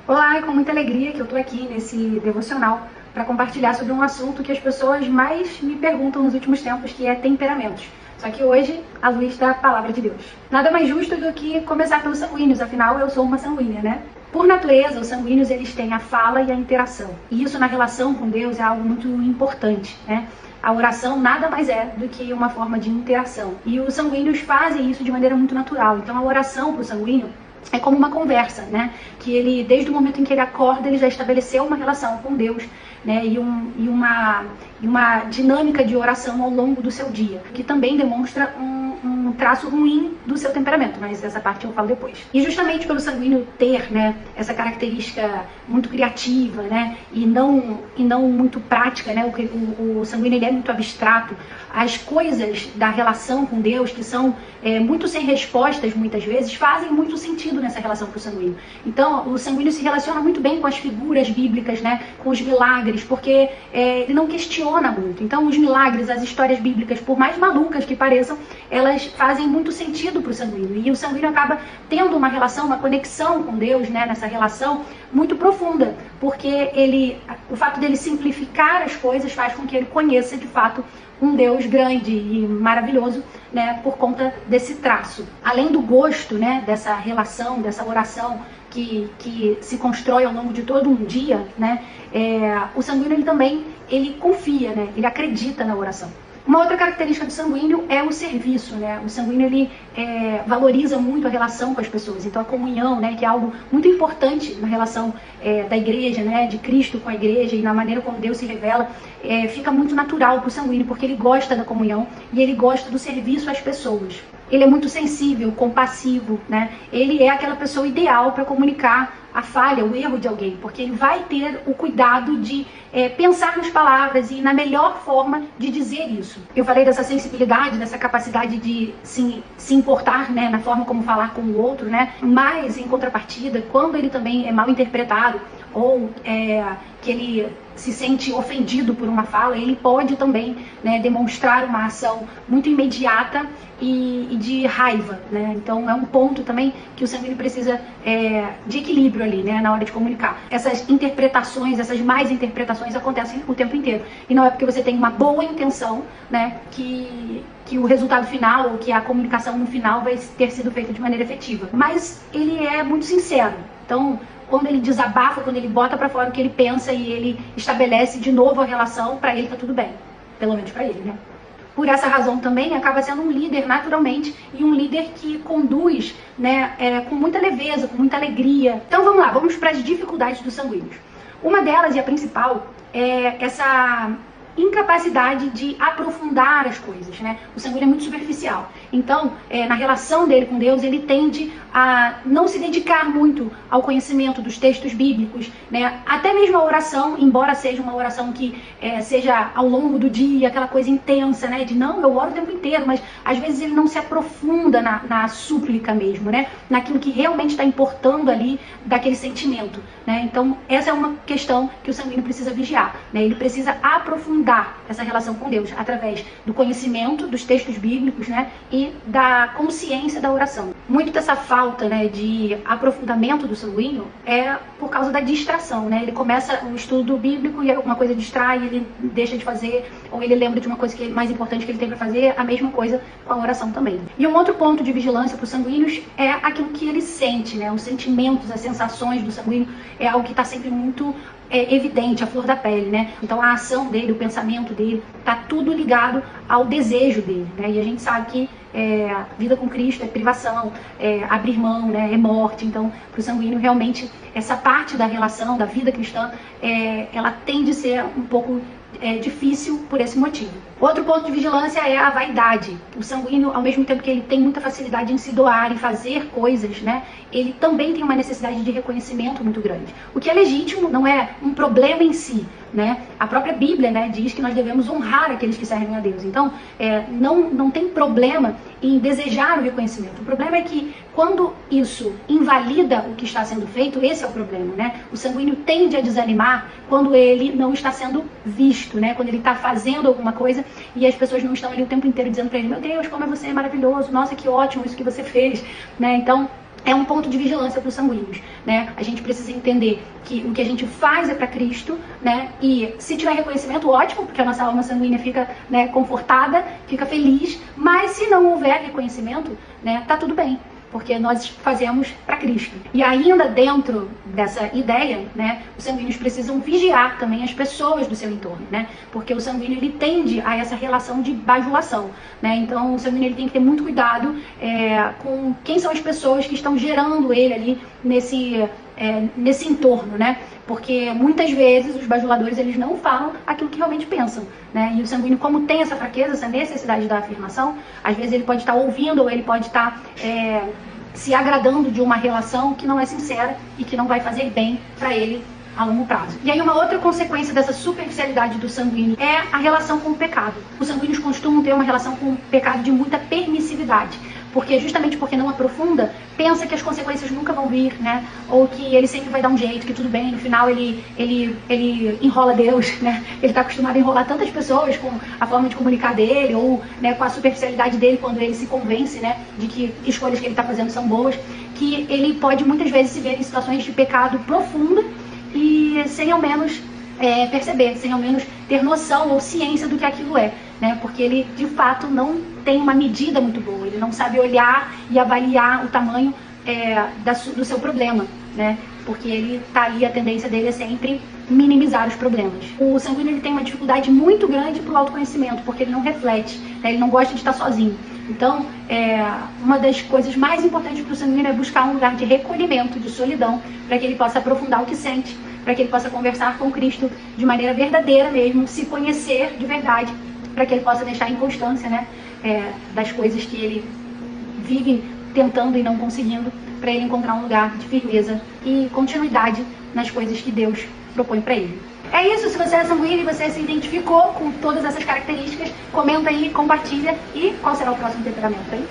Olá, é com muita alegria que eu tô aqui nesse devocional para compartilhar sobre um assunto que as pessoas mais me perguntam nos últimos tempos, que é temperamentos. Só que hoje, à luz da palavra de Deus. Nada mais justo do que começar pelos sanguíneos, afinal eu sou uma sanguínea, né? Por natureza, os sanguíneos eles têm a fala e a interação. E isso na relação com Deus é algo muito importante, né? A oração nada mais é do que uma forma de interação. E os sanguíneos fazem isso de maneira muito natural. Então a oração para o sanguíneo é como uma conversa, né? Que ele, desde o momento em que ele acorda, ele já estabeleceu uma relação com Deus, né? E uma dinâmica de oração ao longo do seu dia, que também demonstra um traço ruim do seu temperamento, mas essa parte eu falo depois. E justamente pelo sanguíneo ter, né, essa característica muito criativa, né, e não muito prática, né, o sanguíneo ele é muito abstrato, as coisas da relação com Deus, que são muito sem respostas muitas vezes, fazem muito sentido nessa relação com o sanguíneo. Então, o sanguíneo se relaciona muito bem com as figuras bíblicas, né, com os milagres, porque ele não questiona muito. Então, os milagres, as histórias bíblicas, por mais malucas que pareçam, elas fazem muito sentido para o sanguíneo. E o sanguíneo acaba tendo uma relação, uma conexão com Deus, né, nessa relação muito profunda, porque o fato dele simplificar as coisas faz com que ele conheça de fato um Deus grande e maravilhoso, né, por conta desse traço. Além do gosto, né, dessa relação, dessa oração que se constrói ao longo de todo um dia, né, o sanguíneo ele confia, né, ele acredita na oração. Uma outra característica do sanguíneo é o serviço, né? O sanguíneo ele valoriza muito a relação com as pessoas. Então a comunhão, né, que é algo muito importante na relação da igreja, né, de Cristo com a igreja e na maneira como Deus se revela, fica muito natural para o sanguíneo, porque ele gosta da comunhão e ele gosta do serviço às pessoas. Ele é muito sensível, compassivo, né? Ele é aquela pessoa ideal para comunicar a falha, o erro de alguém, porque ele vai ter o cuidado de pensar nas palavras e na melhor forma de dizer isso. Eu falei dessa sensibilidade, dessa capacidade de se importar, né, na forma como falar com o outro, né? Mas, em contrapartida, quando ele também é mal interpretado ou que ele se sente ofendido por uma fala, ele pode também, né, demonstrar uma ação muito imediata e de raiva, né? Então é um ponto também que o sanguíneo precisa de equilíbrio ali, né, na hora de comunicar. Essas interpretações, essas más interpretações acontecem o tempo inteiro. E não é porque você tem uma boa intenção, né, que o resultado final, ou que a comunicação no final vai ter sido feita de maneira efetiva. Mas ele é muito sincero. Então, quando ele desabafa, quando ele bota pra fora o que ele pensa e ele estabelece de novo a relação, pra ele tá tudo bem. Pelo menos pra ele, né? Por essa razão também acaba sendo um líder naturalmente e um líder que conduz, né, com muita leveza, com muita alegria. Então vamos lá, vamos para as dificuldades dos sanguíneos. Uma delas, e a principal, é essa incapacidade de aprofundar as coisas, né? O sanguíneo é muito superficial. Então, na relação dele com Deus, ele tende a não se dedicar muito ao conhecimento dos textos bíblicos, né? Até mesmo a oração, embora seja uma oração que seja ao longo do dia, aquela coisa intensa, né? De não, eu oro o tempo inteiro, mas às vezes ele não se aprofunda na súplica mesmo, né? Naquilo que realmente está importando ali daquele sentimento, né? Então, essa é uma questão que o sanguíneo precisa vigiar, né? Ele precisa aprofundar essa relação com Deus através do conhecimento dos textos bíblicos, né, e da consciência da oração. Muito dessa falta, né, de aprofundamento do sanguíneo é por causa da distração, né? Ele começa o estudo bíblico e alguma coisa distrai, ele deixa de fazer, ou ele lembra de uma coisa que é mais importante que ele tem para fazer, a mesma coisa com a oração também. E um outro ponto de vigilância para os sanguíneos é aquilo que ele sente, né? Os sentimentos, as sensações do sanguíneo é algo que está sempre muito evidente, a flor da pele, né? Então a ação dele, o pensamento dele, tá tudo ligado ao desejo dele, né? E a gente sabe que a vida com Cristo é privação, abrir mão, né? É morte. Então, para o sanguíneo, realmente, essa parte da relação, da vida cristã, ela tende a ser um pouco difícil por esse motivo. Outro ponto de vigilância é a vaidade. O sanguíneo, ao mesmo tempo que ele tem muita facilidade em se doar, em fazer coisas, né, ele também tem uma necessidade de reconhecimento muito grande. O que é legítimo, não é um problema em si, né? A própria Bíblia, né, diz que nós devemos honrar aqueles que servem a Deus. Então, não tem problema em desejar o reconhecimento. O problema é que quando isso invalida o que está sendo feito, esse é o problema, né? O sanguíneo tende a desanimar quando ele não está sendo visto, né? Quando ele está fazendo alguma coisa e as pessoas não estão ali o tempo inteiro dizendo para ele: meu Deus, como você é maravilhoso, nossa, que ótimo isso que você fez, né? Então, é um ponto de vigilância para os sanguíneos, né? A gente precisa entender que o que a gente faz é para Cristo, né? E se tiver reconhecimento, ótimo, porque a nossa alma sanguínea fica, né, confortada, fica feliz. Mas se não houver reconhecimento, né, tá tudo bem, porque nós fazemos para Cristo. E ainda dentro dessa ideia, né, os sanguíneos precisam vigiar também as pessoas do seu entorno, né? Porque o sanguíneo, ele tende a essa relação de bajulação, né? Então o sanguíneo, ele tem que ter muito cuidado com quem são as pessoas que estão gerando ele ali nesse entorno, né? Porque muitas vezes os bajuladores, eles não falam aquilo que realmente pensam, né? E o sanguíneo, como tem essa fraqueza, essa necessidade da afirmação, às vezes ele pode estar ouvindo ou ele pode estar se agradando de uma relação que não é sincera e que não vai fazer bem para ele a longo prazo. E aí uma outra consequência dessa superficialidade do sanguíneo é a relação com o pecado. Os sanguíneos costumam ter uma relação com o pecado de muita permissividade, porque justamente porque não aprofunda, pensa que as consequências nunca vão vir, né? Ou que ele sempre vai dar um jeito, que tudo bem, no final ele enrola Deus, né? Ele está acostumado a enrolar tantas pessoas com a forma de comunicar dele, ou, né, com a superficialidade dele quando ele se convence, né, de que escolhas que ele está fazendo são boas, que ele pode muitas vezes se ver em situações de pecado profundo e sem ao menos perceber, sem ao menos ter noção ou ciência do que aquilo é, né? Porque ele de fato não tem uma medida muito boa, ele não sabe olhar e avaliar o tamanho do seu problema, né? Porque ele tá ali, a tendência dele é sempre minimizar os problemas. O sanguíneo, ele tem uma dificuldade muito grande para o autoconhecimento, porque ele não reflete, né? Ele não gosta de estar sozinho. Então, uma das coisas mais importantes para o sanguíneo é buscar um lugar de recolhimento, de solidão, para que ele possa aprofundar o que sente, para que ele possa conversar com Cristo de maneira verdadeira mesmo, se conhecer de verdade, para que ele possa deixar em constância, né, das coisas que ele vive tentando e não conseguindo, para ele encontrar um lugar de firmeza e continuidade nas coisas que Deus propõe para ele. É isso, se você é sanguíneo e você se identificou com todas essas características, comenta aí, compartilha. E qual será o próximo temperamento aí?